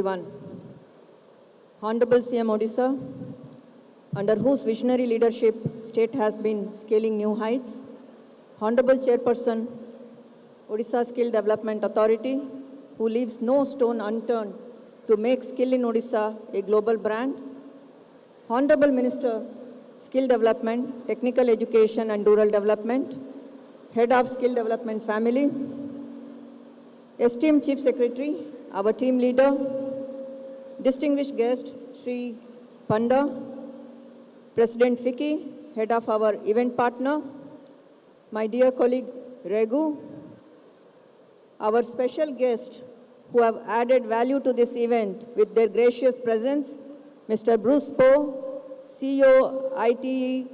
everyone. Honorable CM Odisha, under whose visionary leadership state has been scaling new heights. Honorable Chairperson, Odisha Skill Development Authority, who leaves no stone unturned to make skill in Odisha a global brand. Honorable Minister, Skill Development, Technical Education and Rural Development, Head of Skill Development Family, esteemed Chief Secretary, our team leader, distinguished guest, Sri Panda, President Vicky, Head of our event partner, my dear colleague Regu, our special guests who have added value to this event with their gracious presence, Mr. Bruce Poe, CEO, ITE,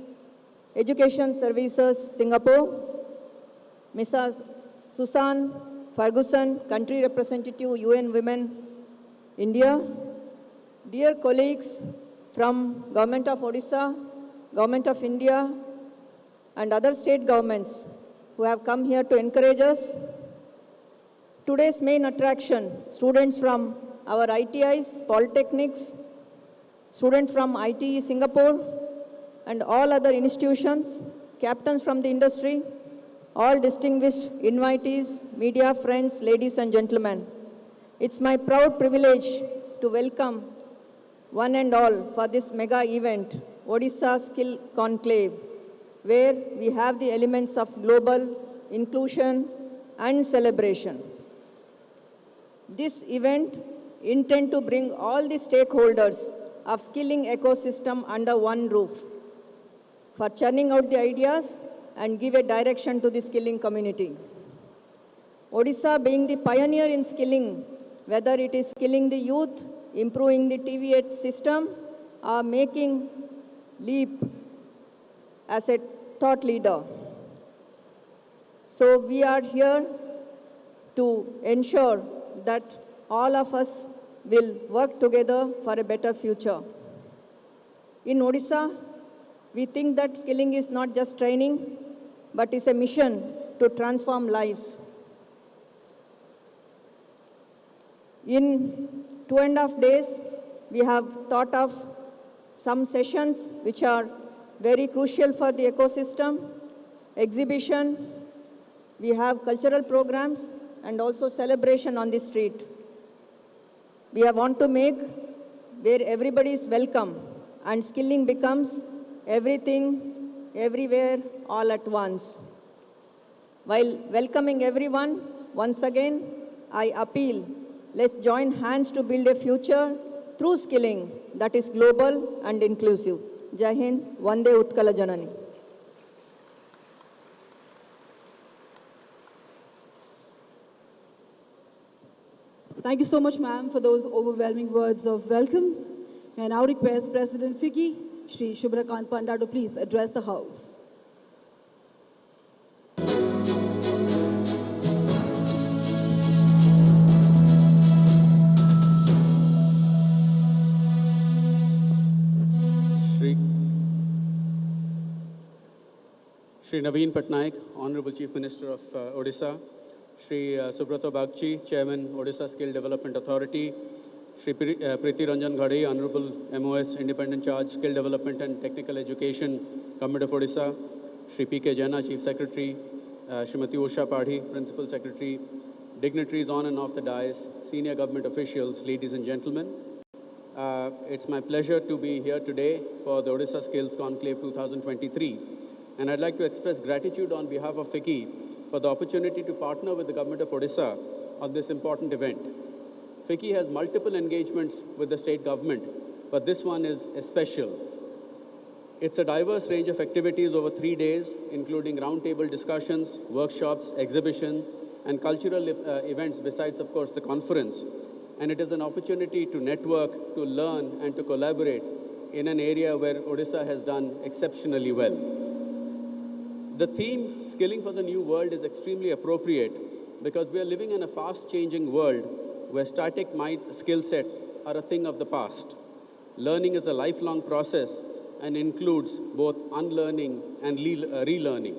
Education Services, Singapore, Mrs. Susan Ferguson, Country Representative, UN Women, India, dear colleagues from Government of Odisha, Government of India, and other state governments who have come here to encourage us. Today's main attraction, students from our ITIs, polytechnics, students from ITE Singapore, and all other institutions, captains from the industry, all distinguished invitees, media friends, ladies and gentlemen. It's my proud privilege to welcome one and all for this mega event, Odisha Skill Conclave, where we have the elements of global inclusion and celebration. This event intends to bring all the stakeholders of skilling ecosystem under one roof for churning out the ideas and give a direction to the skilling community. Odisha being the pioneer in skilling, whether it is skilling the youth, improving the TVET system, or making leap as a thought leader. So we are here to ensure that all of us will work together for a better future. In Odisha, we think that skilling is not just training, but is a mission to transform lives. In 2.5 days, we have thought of some sessions which are very crucial for the ecosystem, exhibition, we have cultural programs, and also celebration on the street. We want to make where everybody is welcome and skilling becomes everything, everywhere, all at once. While welcoming everyone, once again, I appeal, let's join hands to build a future through skilling that is global and inclusive. Jai Hind, Vande Utkala Janani. Thank you so much, ma'am, for those overwhelming words of welcome. I now request President Vicky, Shri Shubhrakant Panda, to please address the House. Shri Naveen Patnaik, Honorable Chief Minister of Odisha, Shri Subrato Bagchi, Chairman, Odisha Skill Development Authority, Shri Priti Ranjan Ghade, Honorable MOS, Independent Charge, Skill Development and Technical Education, Government of Odisha, Shri P.K. Jaina, Chief Secretary, Srimati Usha Padhi, Principal Secretary, dignitaries on and off the dais, senior government officials, ladies and gentlemen. It's my pleasure to be here today for the Odisha Skills Conclave 2023. And I'd like to express gratitude on behalf of FICCI for the opportunity to partner with the Government of Odisha on this important event. FICCI has multiple engagements with the state government, but this one is special. It's a diverse range of activities over 3 days, including roundtable discussions, workshops, exhibition, and cultural events besides, of course, the conference. And it is an opportunity to network, to learn, and to collaborate in an area where Odisha has done exceptionally well. The theme, Skilling for the New World, is extremely appropriate because we are living in a fast-changing world where static skill sets are a thing of the past. Learning is a lifelong process and includes both unlearning and relearning.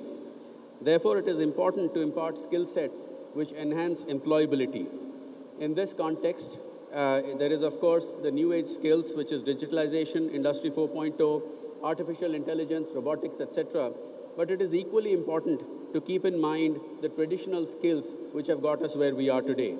Therefore, it is important to impart skill sets which enhance employability. In this context, There is, of course, the new age skills, which is digitalization, Industry 4.0, artificial intelligence, robotics, etc. But it is equally important to keep in mind the traditional skills which have got us where we are today.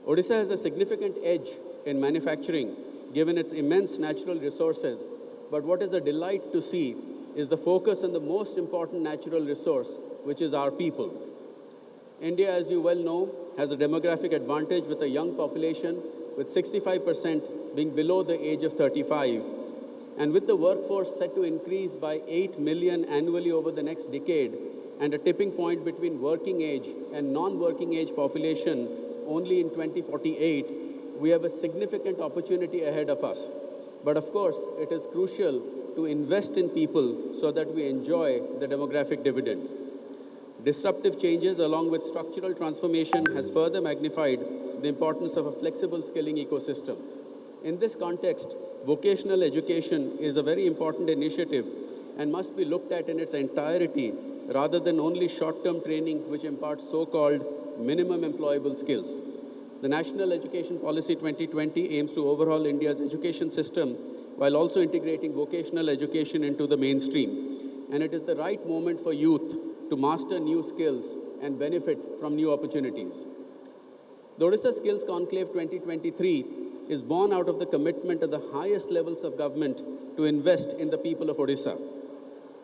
Odisha has a significant edge in manufacturing, given its immense natural resources. But what is a delight to see is the focus on the most important natural resource, which is our people. India, as you well know, has a demographic advantage with a young population, with 65% being below the age of 35. And with the workforce set to increase by 8 million annually over the next decade, and a tipping point between working age and non-working age population only in 2048, we have a significant opportunity ahead of us. But of course, it is crucial to invest in people so that we enjoy the demographic dividend. Disruptive changes along with structural transformation has further magnified the importance of a flexible skilling ecosystem. In this context, vocational education is a very important initiative and must be looked at in its entirety rather than only short-term training which imparts so-called minimum employable skills. The National Education Policy 2020 aims to overhaul India's education system while also integrating vocational education into the mainstream. And it is the right moment for youth to master new skills and benefit from new opportunities. The Odisha Skills Conclave 2023 is born out of the commitment at the highest levels of government to invest in the people of Odisha.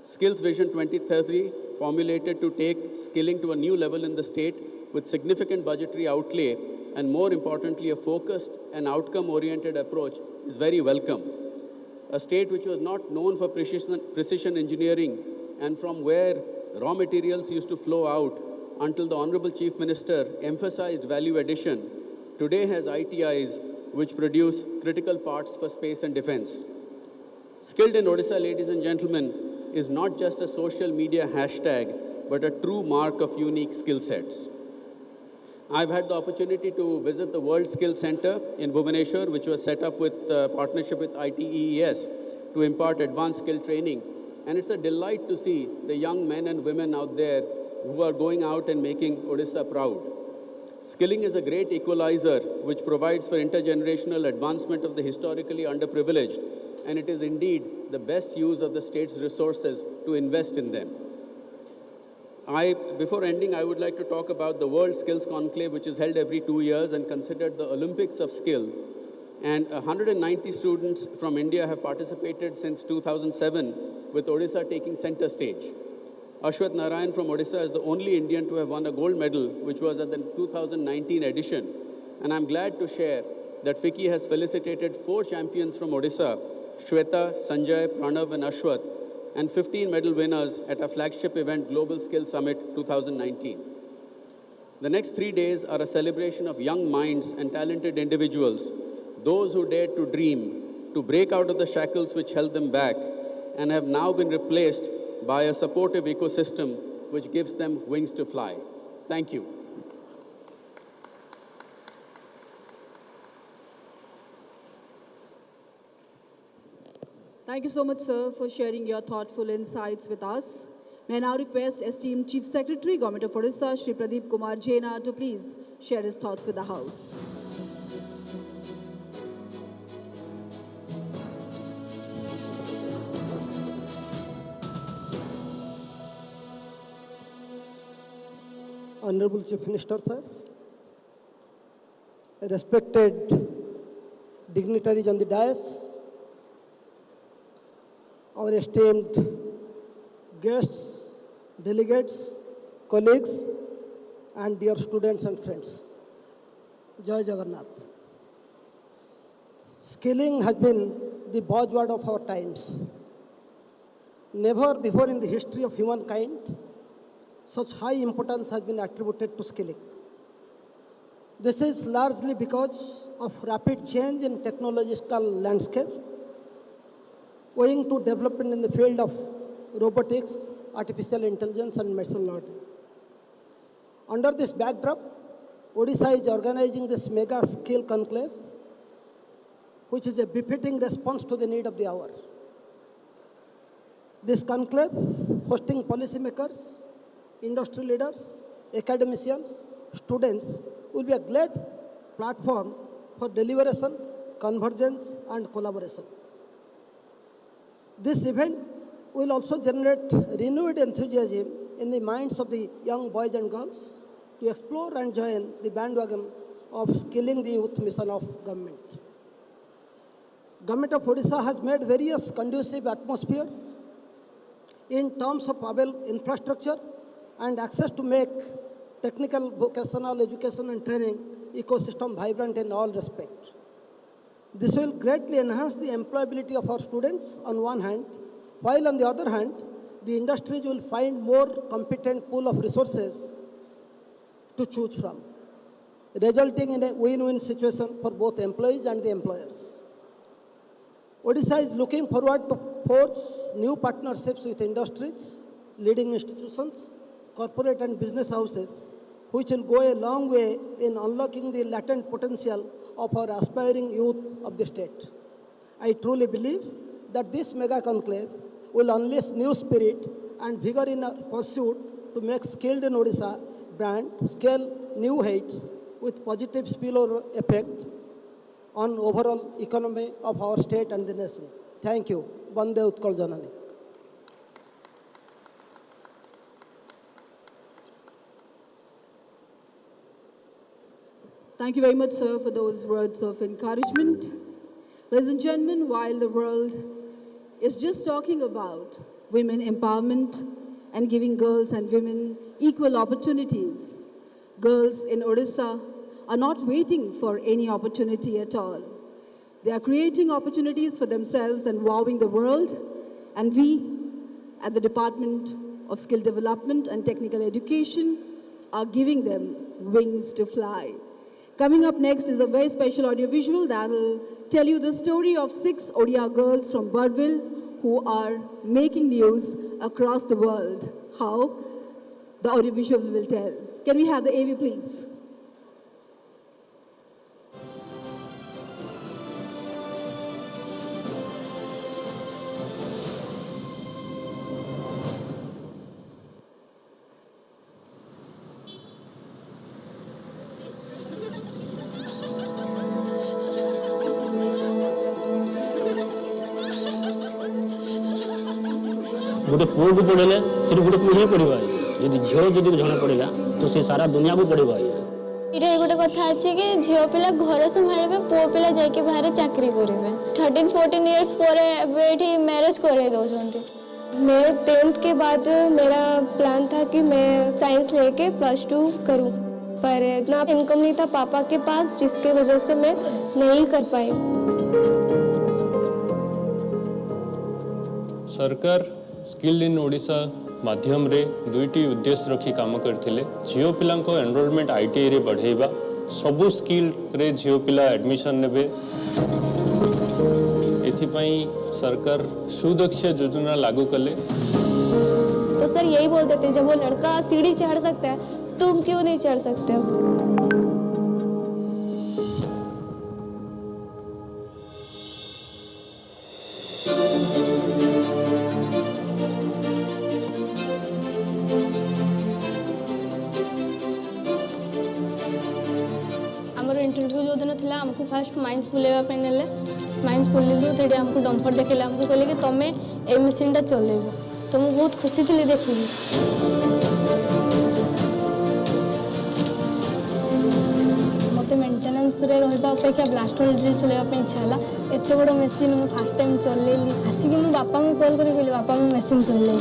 Skills Vision 2030, formulated to take skilling to a new level in the state with significant budgetary outlay and, more importantly, a focused and outcome-oriented approach, is very welcome. A state which was not known for precision engineering and from where raw materials used to flow out until the Honorable Chief Minister emphasized value addition, today has ITIs which produce critical parts for space and defense. Skilled in Odisha, ladies and gentlemen, is not just a social media hashtag, but a true mark of unique skill sets. I've had the opportunity to visit the World Skills Center in Bhubaneswar, which was set up with partnership with ITEES to impart advanced skill training. And it's a delight to see the young men and women out there who are going out and making Odisha proud. Skilling is a great equalizer which provides for intergenerational advancement of the historically underprivileged, and it is indeed the best use of the state's resources to invest in them. Before ending, I would like to talk about the World Skills Conclave, which is held every 2 years and considered the Olympics of skill. And 190 students from India have participated since 2007, with Odisha taking center stage. Ashwath Narayan from Odisha is the only Indian to have won a gold medal, which was at the 2019 edition. And I'm glad to share that FICCI has felicitated 4 champions from Odisha, Shweta, Sanjay, Pranav, and Ashwath, and 15 medal winners at our flagship event, Global Skills Summit 2019. The next 3 days are a celebration of young minds and talented individuals, those who dared to dream, to break out of the shackles which held them back, and have now been replaced by a supportive ecosystem which gives them wings to fly. Thank you. Thank you so much, sir, for sharing your thoughtful insights with us. May I now request esteemed Chief Secretary, Government of Odisha, Shri Pradeep Kumar Jaina, to please share his thoughts with the House. Honorable Chief Minister, sir, respected dignitaries on the dais, our esteemed guests, delegates, colleagues, and dear students and friends. Jai Jagannath. Skilling has been the buzzword of our times. Never before in the history of humankind such high importance has been attributed to skilling. This is largely because of rapid change in technological landscape, owing to development in the field of robotics, artificial intelligence, and machine learning. Under this backdrop, Odisha is organizing this mega skill conclave, which is a befitting response to the need of the hour. This conclave, hosting policymakers, industry leaders, academicians, students, will be a great platform for deliberation, convergence, and collaboration. This event will also generate renewed enthusiasm in the minds of the young boys and girls to explore and join the bandwagon of skilling the youth mission of government. Government of Odisha has made various conducive atmosphere in terms of available infrastructure and access to make technical, vocational education and training ecosystem vibrant in all respects. This will greatly enhance the employability of our students on one hand, while on the other hand, the industries will find more competent pool of resources to choose from, resulting in a win-win situation for both employees and the employers. Odisha is looking forward to forge new partnerships with industries, leading institutions, corporate and business houses, which will go a long way in unlocking the latent potential of our aspiring youth of the state. I truly believe that this mega conclave will unleash new spirit and vigor in our pursuit to make Skilled in Odisha brand scale new heights with positive spillover effect on overall economy of our state and the nation. Thank you. Vande Utkal Janani. Thank you very much, sir, for those words of encouragement. Ladies and gentlemen, while the world is just talking about women empowerment and giving girls and women equal opportunities, girls in Odisha are not waiting for any opportunity at all. They are creating opportunities for themselves and wowing the world, and we at the Department of Skill Development and Technical Education are giving them wings to fly. Coming up next is a very special audiovisual that will tell you the story of 6 Odia girls from Birdville who are making news across the world. How? The audiovisual will tell. Can we have the AV, please? गोटे पुओ को पढ़ेले से गोटे पुओ पढ़ा जदि झील जदि जड़े पढ़ा तो से सारा दुनिया को पढ़ा ये गोटे कथा अच्छे कि झील पिला घर संभाल पुओ पिला जाके बाहर चाकरी करेंगे 13-14 इयर्स पर मैरिज कर दौरान। मैं 10th के बाद मेरा प्लान था कि मैं साइंस लेके +2 करूं, पर इतना इनकम नहीं था पापा के पास जिसके वजह से मैं नहीं कर पाई। सरकार स्किल इन ओडिशा माध्यम रे 2टी उद्देश्य रखी काम करथिले। झियो पिलांको एनरोलमेंट आईटीआई रे बढ़ेबा, सबु स्किल रे झियो पिला एडमिशन नेबे। एथिपाई सरकार सुदक्ष योजना लागू कले। तो सर यही बोलते थे जब वो लड़का सीढ़ी चढ़ सकता है तुम क्यों नहीं चढ़ सकते हो? इंटरव्यू जो दिन था आमको फास्ट माइंस बुलेवाई नेले। माइंस बुलेलु तो आमको डंपर देखेले, आमको कहले कि तुम ए मशीनटा चलेब। तो मुझे बहुत खुशी थी देखी। मत मेन्टेनान्स रे रहिबा अपेक्षा ब्लास्ट होल ड्रिल चलेबा इच्छा है। एत बड़ मशीन मुझे फास्ट टाइम चलेली। आसिक मो बापा को कॉल करी कहली बापा मो मशीन चलेली।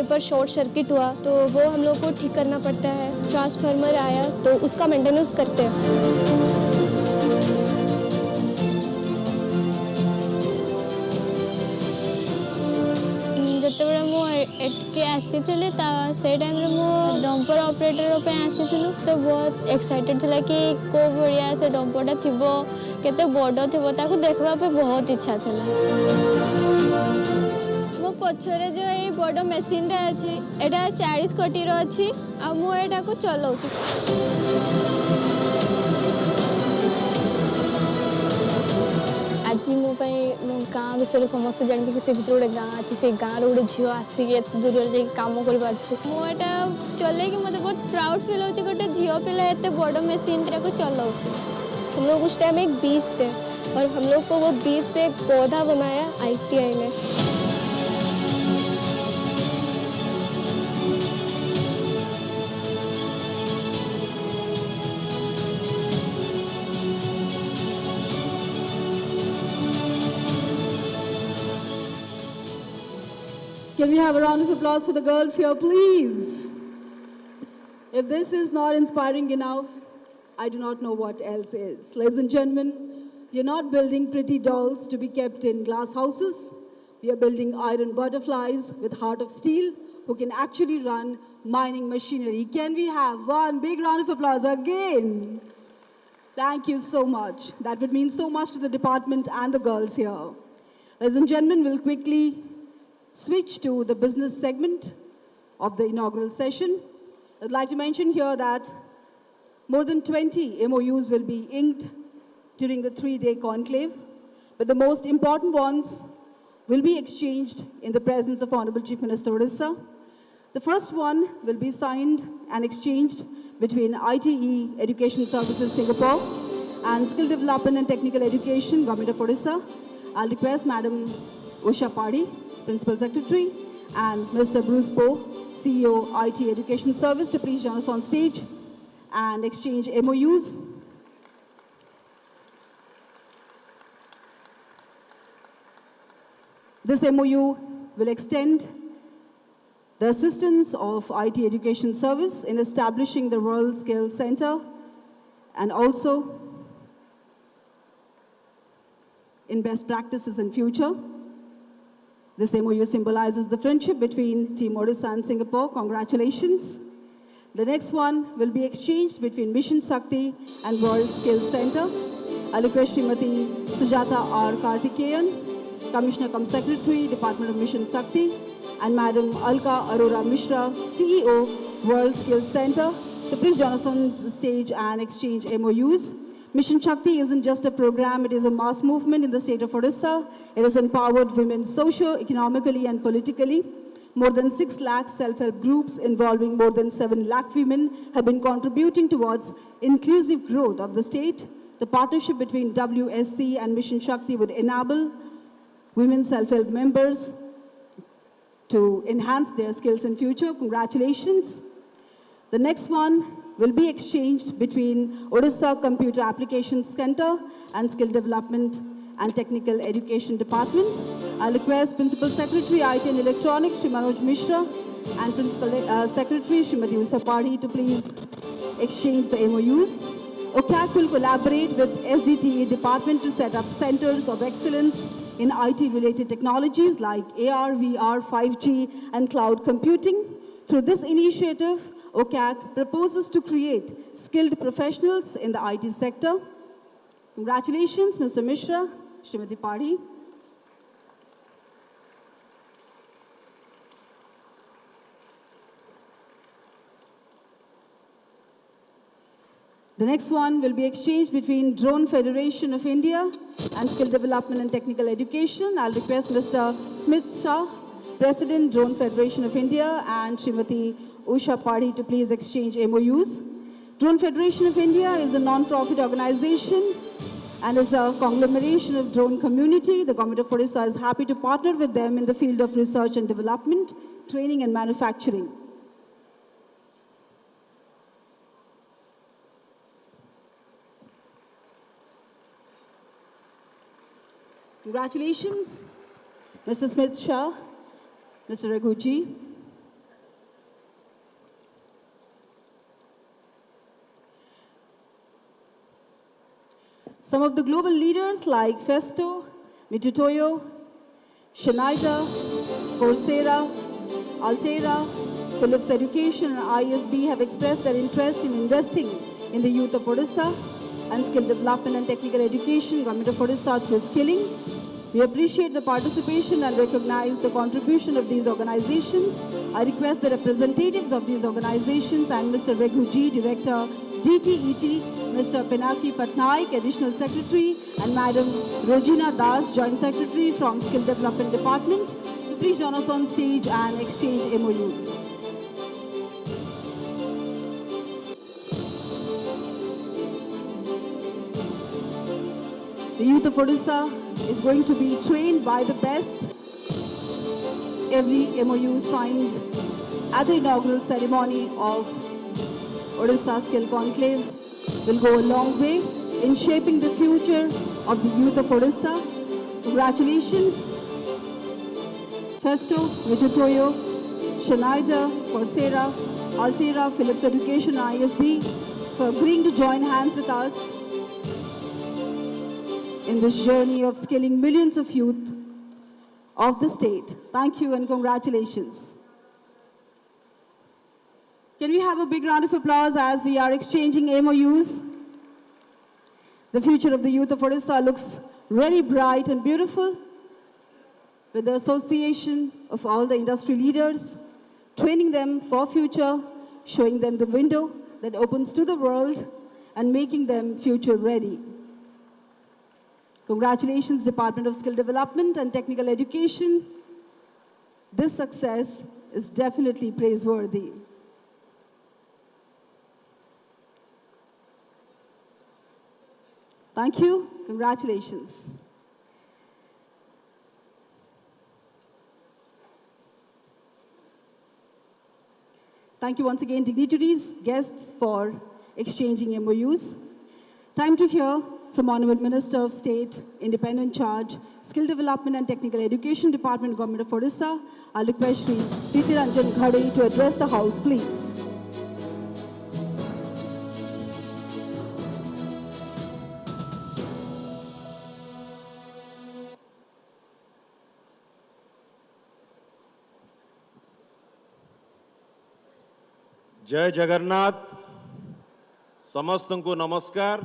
पर शॉर्ट सर्किट हुआ तो वो हम लोग को ठीक करना पड़ता है। ट्रांसफार्मर आया तो उसका मेंटेनेंस करते हैं। जिते मुझे आसी से टाइम मु डंपर ऑपरेटर पे आसी तो बहुत एक्साइटेड थी कि को भाया से डंपरटा थी केते बड़ थी देखा बहुत इच्छा थी। मो पछरे जो ये बड़ मेसीन अच्छी एटा 40 कोटी रो अच्छी आ मु एटा को चलाउची। आज कि मो गाँ विषय समस्त जानते कि से भर गोटे गाँ अच्छी से गाँव गोटे झील आसिक दूर जा कम कर चल कि मतलब बहुत प्राउड फील हो गोटे झील पिला एत बड़ मेसीन को चलाऊ। हम लोग उस टाइम एक बीज थे और हम लोग को वो बीज से एक पौधा बनाया ITI ने। Can we have a round of applause for the girls here, please? If this is not inspiring enough, I do not know what else is. Ladies and gentlemen, you're not building pretty dolls to be kept in glass houses. We are building iron butterflies with heart of steel who can actually run mining machinery. Can we have one big round of applause again? Thank you so much. That would mean so much to the department and the girls here. Ladies and gentlemen, we'll quickly switch to the business segment of the inaugural session. I'd like to mention here that more than 20 MOUs will be inked during the 3-day conclave, but the most important ones will be exchanged in the presence of Honorable Chief Minister Odisha. The first one will be signed and exchanged between ITE Education Services Singapore and Skill Development and Technical Education Government of Odisha. I'll request Madam Usha Padi, Principal Secretary, and Mr. Bruce Poe, CEO, IT Education Service, to please join us on stage and exchange MOUs. This MOU will extend the assistance of IT Education Service in establishing the World Skills Center and also in best practices in future. This MOU symbolizes the friendship between Team Odisha and Singapore. Congratulations. The next one will be exchanged between Mission Shakti and World Skills Center. I request Srimati Sujata R. Karthikeyan, Commissioner cum Secretary, Department of Mission Shakti, and Madam Alka Arora Mishra, CEO, World Skills Center, to please join us on the stage and exchange MOUs. Mission Shakti isn't just a program, it is a mass movement in the state of Odisha. It has empowered women socio-economically and politically. More than 6 lakh self-help groups involving more than 7 lakh women have been contributing towards inclusive growth of the state. The partnership between WSC and Mission Shakti would enable women self-help members to enhance their skills in future. Congratulations. The next one will be exchanged between Odisha Computer Applications Center and Skill Development and Technical Education Department. I request Principal Secretary IT and Electronics, Shri Manoj Mishra, and Principal Secretary, Srimati Usha Padi, to please exchange the MOUs. OCAC will collaborate with SDTE Department to set up centers of excellence in IT-related technologies like AR, VR, 5G, and cloud computing. Through this initiative, OCAC proposes to create skilled professionals in the IT sector. Congratulations, Mr. Mishra, Srimati Padi. The next one will be exchanged between Drone Federation of India and Skill Development and Technical Education. I'll request Mr. Smith Shah, President, Drone Federation of India, and Srimati Usha Padi to please exchange MOUs. Drone Federation of India is a non-profit organization and is a conglomeration of drone community. The Government of Odisha is happy to partner with them in the field of research and development, training and manufacturing. Congratulations, Mr. Smith Shah, Mr. Raghuji. Some of the global leaders like Festo, Mitutoyo, Schneider, Coursera, Altera, Philips Education and ISB have expressed their interest in investing in the youth of Odisha and skill development and technical education, Government of Odisha through skilling. We appreciate the participation and recognize the contribution of these organizations. I request the representatives of these organizations and Mr. Raghuji, Director, DTET, Mr. Pinaki Patnaik, Additional Secretary, and Madam Rojina Das, Joint Secretary from Skill Development Department, to please join us on stage and exchange MOUs. The youth of Odisha is going to be trained by the best. Every MOU signed at the inaugural ceremony of Odisha Skill Conclave will go a long way in shaping the future of the youth of Odisha. Congratulations, Festo, Vijatoyo, Schneider, Coursera, Altera, Philips Education, ISB, for agreeing to join hands with us in this journey of skilling millions of youth of the state. Thank you and congratulations. Can we have a big round of applause as we are exchanging MOUs? The future of the youth of Odisha looks really bright and beautiful, with the association of all the industry leaders, training them for future, showing them the window that opens to the world, and making them future ready. Congratulations, Department of Skill Development and Technical Education. This success is definitely praiseworthy. Thank you. Congratulations. Thank you once again, dignitaries, guests, for exchanging MOUs. Time to hear from Honorable Minister of State, Independent Charge, Skill Development and Technical Education Department, Government of Odisha. I'll request Shri Priti Ranjan Ghade to address the House, please. जय जगन्नाथ समस्तंकु नमस्कार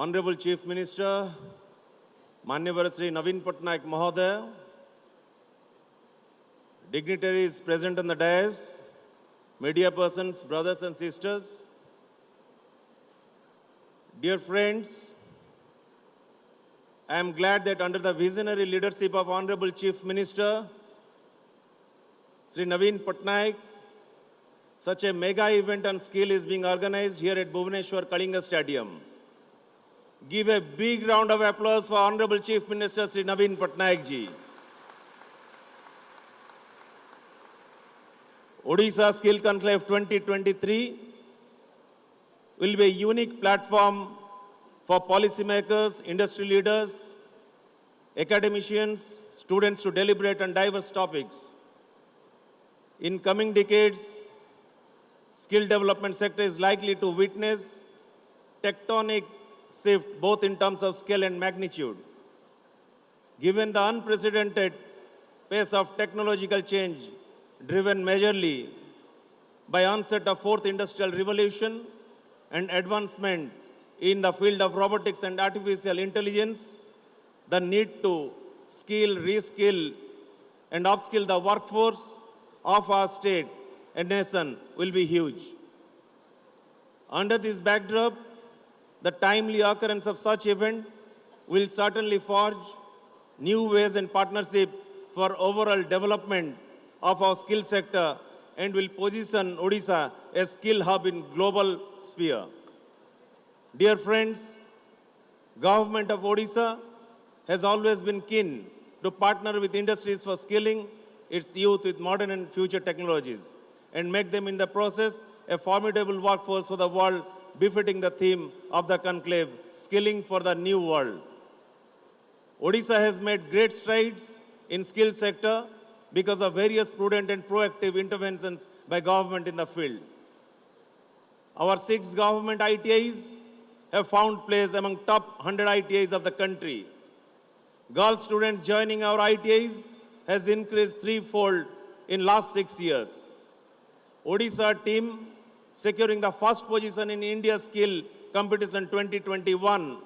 honourable chief minister मान्यवर श्री नवीन पटनायक महोदय dignitaries present on the dais, media persons, brothers and sisters, dear friends, I am glad that under the visionary leadership of Honorable Chief Minister Sri Naveen Patnaik, such a mega event on skill is being organized here at Bhubaneswar Kalinga Stadium. Give a big round of applause for Honorable Chief Minister Sri Naveen Patnaik ji. Odisha Skill Conclave 2023 will be a unique platform for policymakers, industry leaders, academicians, students to deliberate on diverse topics. In coming decades, skill development sector is likely to witness tectonic shift both in terms of scale and magnitude. Given the unprecedented pace of technological change driven majorly by onset of fourth industrial revolution and advancement in the field of robotics and artificial intelligence, the need to skill, reskill and upskill the workforce of our state and nation will be huge. Under this backdrop, the timely occurrence of such event will certainly forge new ways and partnership for overall development of our skill sector and will position Odisha as skill hub in global sphere. Dear friends, Government of Odisha has always been keen to partner with industries for skilling its youth with modern and future technologies and make them in the process a formidable workforce for the world, befitting the theme of the conclave, Skilling for the New World. Odisha has made great strides in skill sector because of various prudent and proactive interventions by government in the field. Our 6 government ITIs have found place among top 100 ITIs of the country. Girl students joining our ITIs has increased threefold in last 6 years. Odisha team securing the first position in India Skill Competition 2021,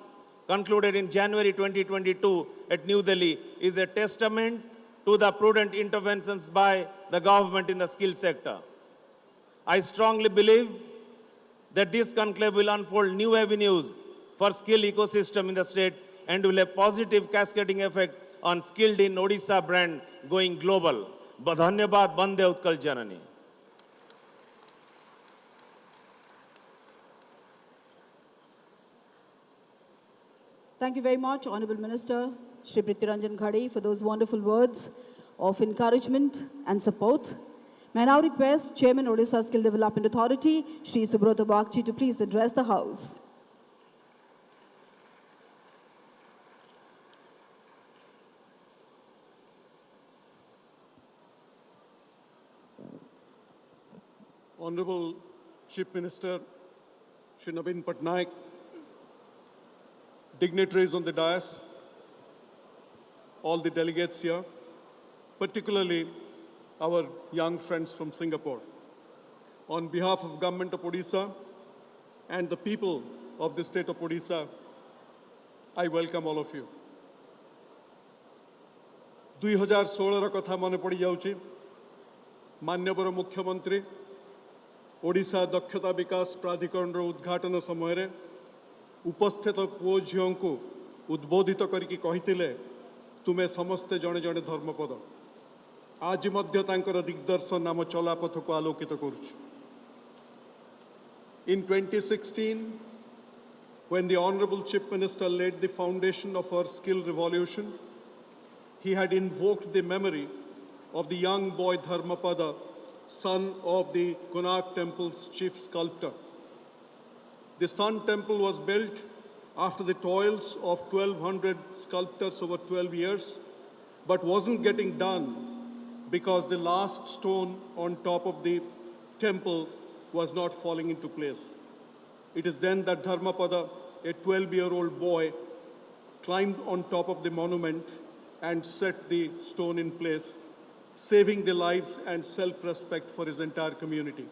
concluded in January 2022 at New Delhi, is a testament to the prudent interventions by the government in the skill sector. I strongly believe that this conclave will unfold new avenues for skill ecosystem in the state and will have positive cascading effect on Skilled in Odisha brand going global. Dhanyabad, Bande Utkal Janani. Thank you very much, Honorable Minister Shri Prithviranjan Ghade, for those wonderful words of encouragement and support. May I now request Chairman Odisha Skill Development Authority, Shri Subrata Bagchi, to please address the House. Honorable Chief Minister Shri Naveen Patnaik, dignitaries on the dais, all the delegates here, particularly our young friends from Singapore. On behalf of Government of Odisha and the people of the state of Odisha, I welcome all of you. 2016 ର କଥା ମନେ ପଡ଼ିଯାଉଛି ମାନ୍ୟବର ମୁଖ୍ୟମନ୍ତ୍ରୀ ଓଡ଼ିଶା ଦକ୍ଷତା ବିକାଶ ପ୍ରାଧିକରଣର ଉଦ୍ଘାଟନ ସମୟରେ ଉପସ୍ଥିତ ପୁଅ ଝିଅଙ୍କୁ ଉଦ୍ବୋଧିତ କରିକି କହିଥିଲେ ତୁମେ ସମସ୍ତେ ଜଣେ ଜଣେ ଧର୍ମପଦ ଆଜି ମଧ୍ୟ ତାଙ୍କର ଦିଗ୍ଦର୍ଶନ ଆମ ଚଲାପଥକୁ ଆଲୋକିତ କରୁଛି In 2016, when the Honorable Chief Minister laid the foundation of our skill revolution, he had invoked the memory of the young boy Dharmapada, son of the Konark Temple's chief sculptor. The Sun Temple was built after the toils of 1,200 sculptors over 12 years, but wasn't getting done because the last stone on top of the temple was not falling into place. It is then that Dharmapada, a 12-year-old boy, climbed on top of the monument and set the stone in place, saving the lives and self-respect for his entire community.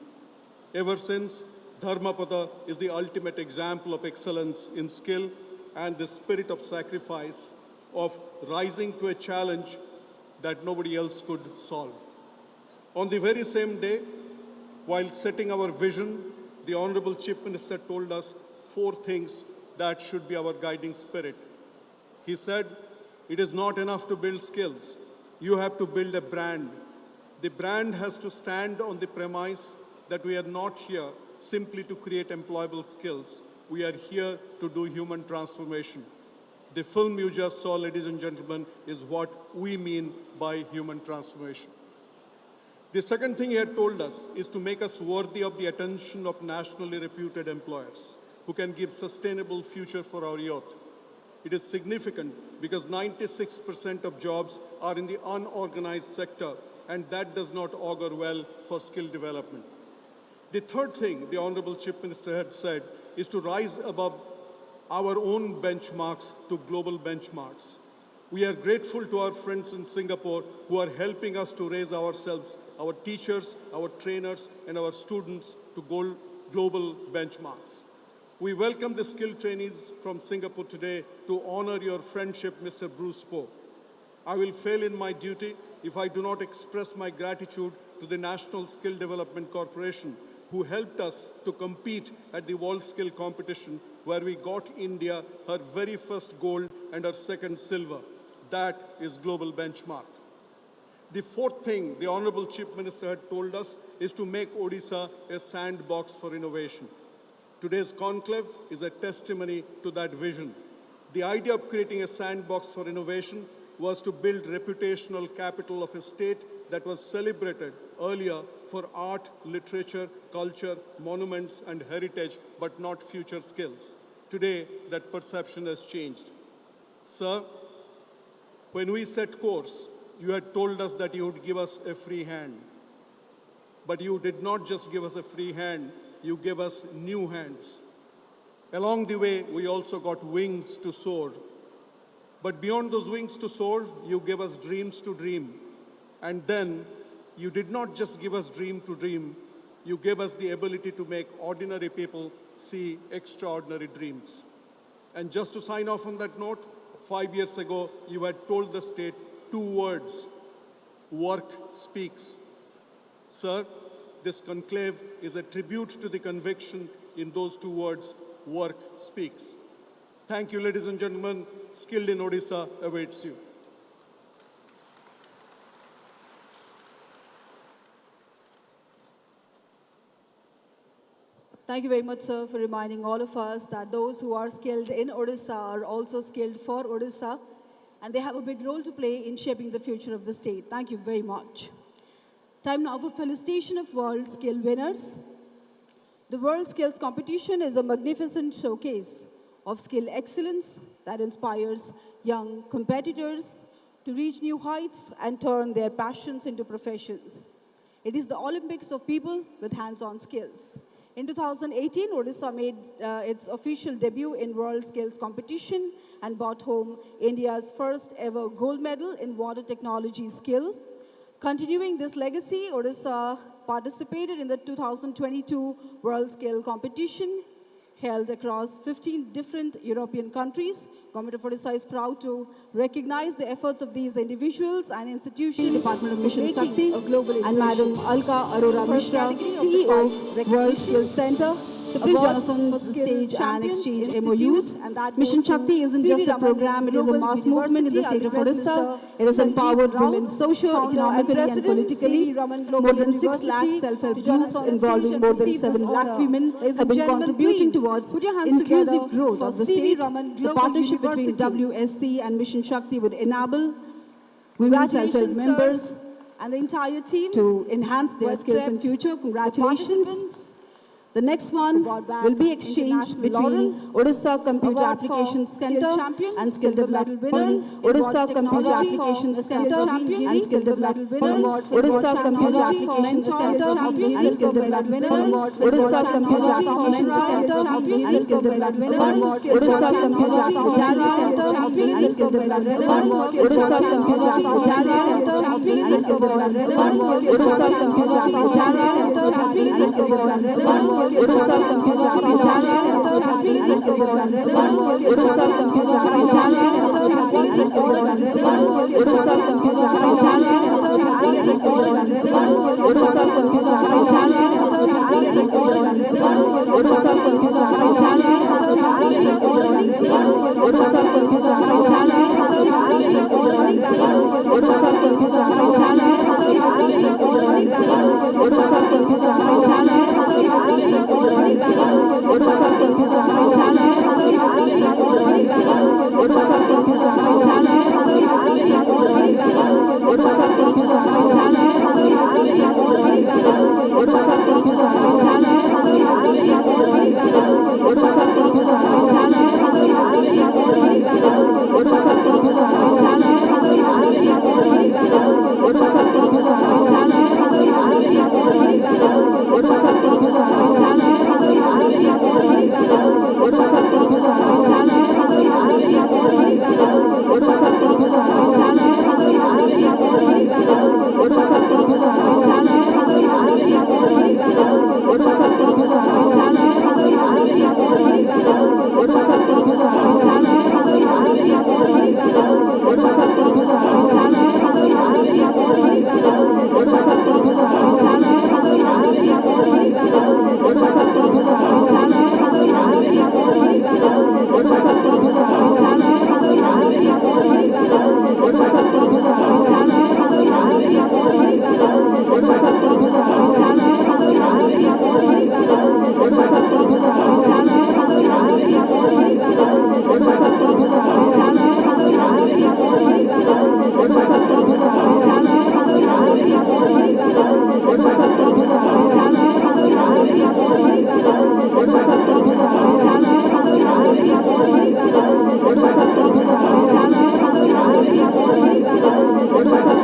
Ever since, Dharmapada is the ultimate example of excellence in skill and the spirit of sacrifice, of rising to a challenge that nobody else could solve. On the very same day, while setting our vision, the Honorable Chief Minister told us 4 things that should be our guiding spirit. He said, it is not enough to build skills. You have to build a brand. The brand has to stand on the premise that we are not here simply to create employable skills. We are here to do human transformation. The film you just saw, ladies and gentlemen, is what we mean by human transformation. The second thing he had told us is to make us worthy of the attention of nationally reputed employers who can give sustainable future for our youth. It is significant because 96% of jobs are in the unorganized sector, and that does not augur well for skill development. The third thing the Honorable Chief Minister had said is to rise above our own benchmarks to global benchmarks. We are grateful to our friends in Singapore who are helping us to raise ourselves, our teachers, our trainers, and our students to global benchmarks. We welcome the skilled trainees from Singapore today to honor your friendship, Mr. Bruce Poe. I will fail in my duty if I do not express my gratitude to the National Skill Development Corporation, who helped us to compete at the World Skill Competition, where we got India her very first gold and her second silver. That is global benchmark. The fourth thing the Honorable Chief Minister had told us is to make Odisha a sandbox for innovation. Today's conclave is a testimony to that vision. The idea of creating a sandbox for innovation was to build reputational capital of a state that was celebrated earlier for art, literature, culture, monuments, and heritage, but not future skills. Today, that perception has changed. Sir, when we set course, you had told us that you would give us a free hand. But you did not just give us a free hand, you gave us new hands. Along the way, we also got wings to soar. But beyond those wings to soar, you gave us dreams to dream. And then, you did not just give us dream to dream, you gave us the ability to make ordinary people see extraordinary dreams. And just to sign off on that note, 5 years ago, you had told the state 2 words: work speaks. Sir, this conclave is a tribute to the conviction in those two words, work speaks. Thank you, ladies and gentlemen. Skilled in Odisha awaits you. Thank you very much, sir, for reminding all of us that those who are skilled in Odisha are also skilled for Odisha, and they have a big role to play in shaping the future of the state. Thank you very much. Time now for felicitation of World Skill winners. The World Skills Competition is a magnificent showcase of skill excellence that inspires young competitors to reach new heights and turn their passions into professions. It is the Olympics of people with hands-on skills. In 2018, Odisha made its official debut in World Skills Competition and brought home India's first ever gold medal in water technology skill. Continuing this legacy, Odisha participated in the 2022 World Skill Competition held across 15 different European countries. Government of Odisha is proud to recognize the efforts of these individuals and institutions. Department of Mission Shakti and Madam Alka Arora Mishra, CEO, World Skills Center, to please join us on the stage and exchange MOUs. Mission Shakti isn't just a program, it is a mass movement in the state of Odisha. It has empowered women socio-economically and politically. More than 6 lakh self-help groups involving more than 7 lakh women have been contributing towards inclusive growth of the state. The partnership between WSC and Mission Shakti would enable women self-help members and the entire team to enhance their skills in future. Congratulations. The next one will be exchanged between Odisha Computer Applications Center and Skill Development Winner, Odisha Computer Applications Center and Skill Development Winner, Odisha Computer Applications Center and Skill Development Winner, Odisha Computer Applications Center and Skill Development Winner, Odisha Computer Applications Center and Skill Development Winner, Odisha Computer Applications Center and Skill Development Winner, Odisha Computer Applications Center and Skill Development Winner, Odisha Computer Applications Center and Skill Development Winner, Odisha Computer Applications Center and Skill Development Winner, Odisha Computer Applications Center and Skill Development Winner, Odisha Computer Applications Center and Skill Development Winner, Odisha Computer Applications Center and Skill Development Winner, Odisha Computer Applications Center and Skill Development Winner, Odisha Computer Applications Center and Skill Development Winner, Odisha Computer Applications Center and Skill Development Winner, Odisha Computer Applications Center and Skill Development Winner, Odisha Computer Applications Center and Skill Development Winner, Odisha Computer Applications Center and Skill Development Winner, Odisha Computer Applications Center and Skill Development Winner, Odisha Computer Applications Center and Skill Development Winner, Odisha Computer Applications Center and Skill Development Winner, Odisha Computer Applications Center and Skill Development Winner, Odisha Computer Applications Center and Skill Development Winner, Odisha Computer Applications Center and Skill Development Winner, Odisha Computer Applications Center and Skill Development Winner, Odisha Computer Applications Center and Skill Development Winner, Odisha Computer Applications Center and Skill Development Winner, Odisha Computer Applications Center and Skill Development Winner, Odisha Computer Applications Center and Skill Development Winner, Odisha Computer Applications Center and Skill Development Winner, Odisha Computer Applications Center and Skill Development Winner, Odisha Computer Applications Center and Skill Development Winner, Odisha Computer Applications Center and Skill Development Winner, Odisha Computer Applications Center and Skill Development Winner, Odisha Computer Applications Center and Skill Development Winner, Odisha Computer Applications Center and Skill Development Winner, Odisha Computer Applications Center and Skill Development Winner, Odisha Computer Applications Center and Skill Development Winner, Odisha Computer Applications Center and Skill Development Winner, Odisha Computer Applications Center and Skill Development Winner, Odisha